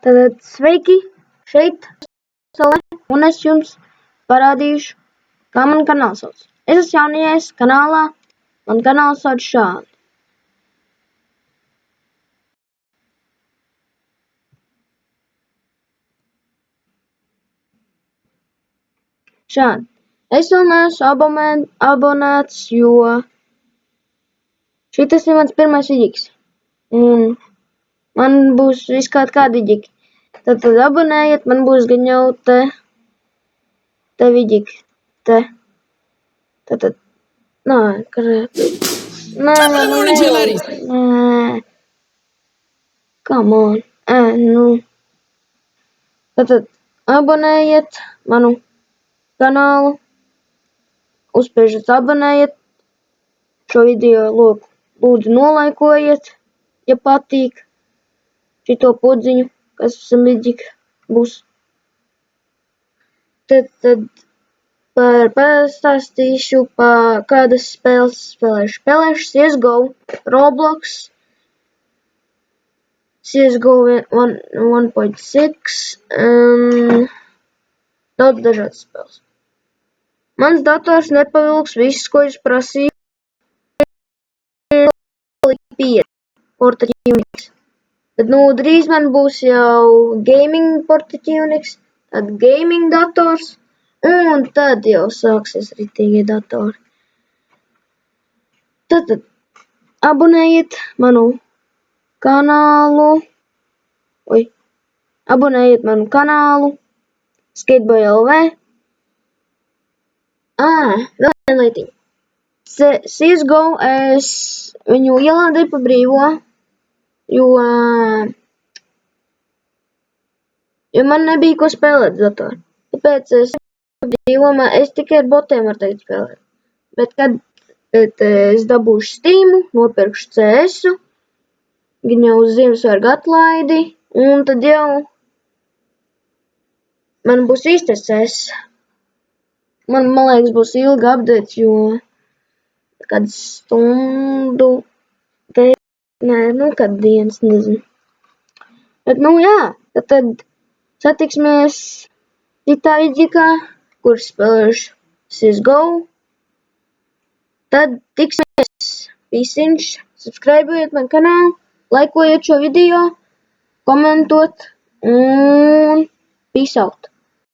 Tad sveiki, šeit Sole, un es jums parādīšu, kā man kanāls sauc. Es esmu jaunajais kanālā, man kanāls sauc šādi. Šādi. Es vēl neesmu abonēts, jo šitas ir mans pirmais vidīgs. Un man būs viss kādi vidīgi. Tad abonējiet, man būs gan jau te vidīgi. Te. Tad. Nē, nē. Come on. Tad abonējiet manu kanālu. Uzspiežat abonējiet šo video, lūdzu nolaikojiet, ja patīk šito podziņu, kas samīdzīgi būs. Tad pastāstīšu, kādas spēles spēlēšu. Spēlēšu CSGO, Roblox, CSGO 1.6, daudz dažādas spēles. Mans dators nepavilks viss, ko es prasīju. 5 portatīvniks. Tad drīz man būs jau gaming portatīvniks, tad gaming dators, un tad jau sāksies ritīgie datori. Tad abonējiet manu kanālu. Abonējiet manu kanālu Skateboy LV. Vēl viena lietiņa. CSGO es viņu ielādēju pa brīvo, jo man nebija ko spēlēt datoru. Tāpēc es pa brīvo, es tikai ar botiem varu teikt spēlēt. Bet kad es dabūšu Steamu, nopirkšu CS-u, gan jau uz Ziemassvētku atlaidi, un tad jau man būs īstais CS. Man liekas, būs ilga update, jo kādu stundu, kādu dienas, nezinu. Bet, jā, tad satiksimies citā vidīkā, kur spēlēšu CSGO. Tad tiksimies, pīsiņš, subscribejiet man kanālu, laikojiet šo video, komentot un peace out.